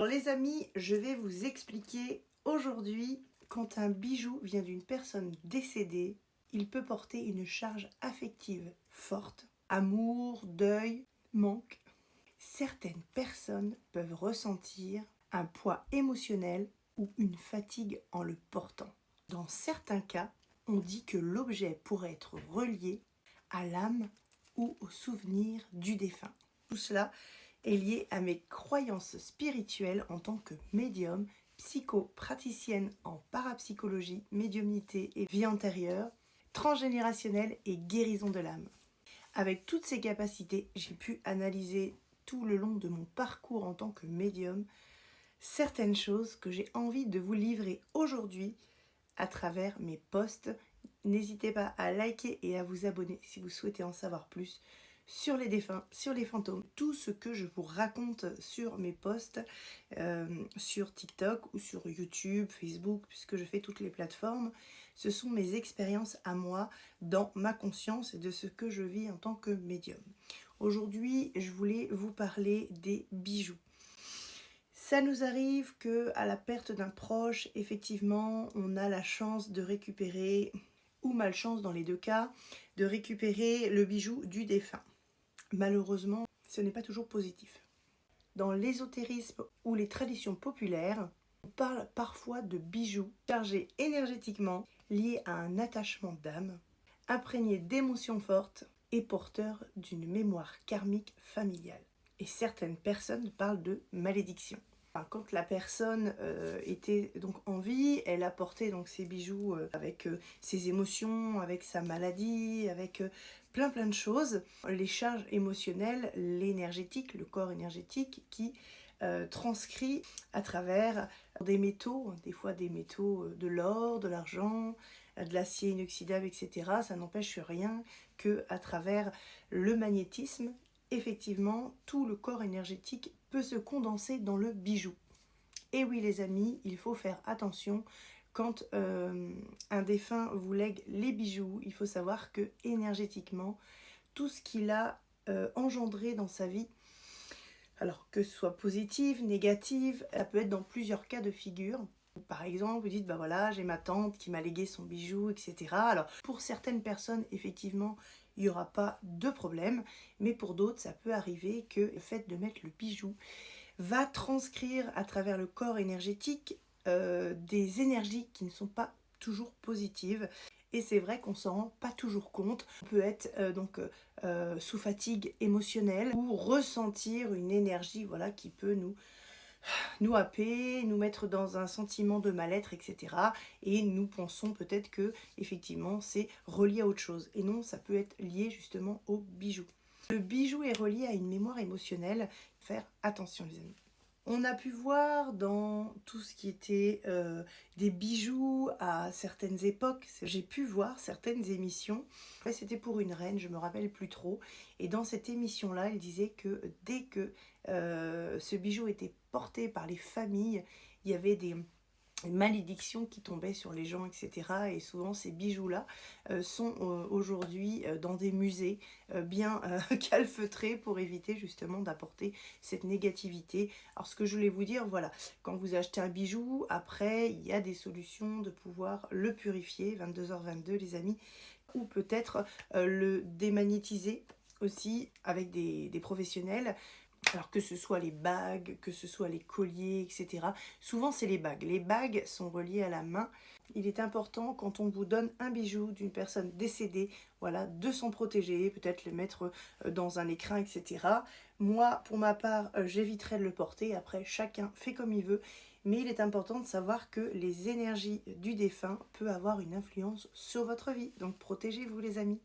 Alors, les amis, je vais vous expliquer aujourd'hui, quand un bijou vient d'une personne décédée, il peut porter une charge affective forte, amour, deuil, manque. Certaines personnes peuvent ressentir un poids émotionnel ou une fatigue en le portant. Dans certains cas, on dit que l'objet pourrait être relié à l'âme ou au souvenir du défunt. Tout cela est lié à mes croyances spirituelles en tant que médium, psychopraticienne en parapsychologie, médiumnité et vie antérieure, transgénérationnelle et guérison de l'âme. Avec toutes ces capacités, j'ai pu analyser tout le long de mon parcours en tant que médium certaines choses que j'ai envie de vous livrer aujourd'hui à travers mes posts. N'hésitez pas à liker et à vous abonner si vous souhaitez en savoir plus sur les défunts, sur les fantômes, tout ce que je vous raconte sur mes posts, sur TikTok ou sur YouTube, Facebook, puisque je fais toutes les plateformes. Ce sont mes expériences à moi dans ma conscience et de ce que je vis en tant que médium. Aujourd'hui, je voulais vous parler des bijoux. Ça nous arrive qu'à la perte d'un proche, effectivement, on a la chance de récupérer, ou malchance dans les deux cas, de récupérer le bijou du défunt. Malheureusement, ce n'est pas toujours positif. Dans l'ésotérisme ou les traditions populaires, on parle parfois de bijoux chargés énergétiquement, liés à un attachement d'âme, imprégnés d'émotions fortes et porteurs d'une mémoire karmique familiale. Et certaines personnes parlent de malédiction. Quand la personne était donc en vie, elle apportait donc ses bijoux avec ses émotions, avec sa maladie, avec plein de choses. Les charges émotionnelles, l'énergétique, le corps énergétique qui transcrit à travers des métaux, des fois des métaux de l'or, de l'argent, de l'acier inoxydable, etc. Ça n'empêche rien qu'à travers le magnétisme, effectivement, tout le corps énergétique peut se condenser dans le bijou. Et oui les amis, il faut faire attention quand un défunt vous lègue les bijoux. Il faut savoir que énergétiquement, tout ce qu'il a engendré dans sa vie, alors que ce soit positive, négative, ça peut être dans plusieurs cas de figure. Par exemple, vous dites, bah voilà, j'ai ma tante qui m'a légué son bijou, etc. Alors, pour certaines personnes, effectivement, il n'y aura pas de problème, mais pour d'autres, ça peut arriver que le fait de mettre le bijou va transcrire à travers le corps énergétique des énergies qui ne sont pas toujours positives. Et c'est vrai qu'on s'en rend pas toujours compte. On peut être sous fatigue émotionnelle ou ressentir une énergie voilà, qui peut nous happer, nous mettre dans un sentiment de mal-être, etc. Et nous pensons peut-être que effectivement c'est relié à autre chose. Et non, ça peut être lié justement au bijou. Le bijou est relié à une mémoire émotionnelle. Faire attention les amis. On a pu voir dans tout ce qui était des bijoux à certaines époques, j'ai pu voir certaines émissions, c'était pour une reine, je me rappelle plus trop, et dans cette émission-là, elle disait que dès que ce bijou était porté par les familles, il y avait des malédictions qui tombaient sur les gens, etc. Et souvent ces bijoux-là sont aujourd'hui dans des musées bien calfeutrés pour éviter justement d'apporter cette négativité. Alors ce que je voulais vous dire, voilà, quand vous achetez un bijou, après il y a des solutions de pouvoir le purifier, 22h22 les amis, ou peut-être le démagnétiser aussi avec des professionnels. Alors que ce soit les bagues, que ce soit les colliers, etc. Souvent c'est les bagues. Les bagues sont reliées à la main. Il est important quand on vous donne un bijou d'une personne décédée, voilà, de s'en protéger, peut-être le mettre dans un écrin, etc. Moi, pour ma part, j'éviterai de le porter. Après, chacun fait comme il veut. Mais il est important de savoir que les énergies du défunt peuvent avoir une influence sur votre vie. Donc protégez-vous les amis.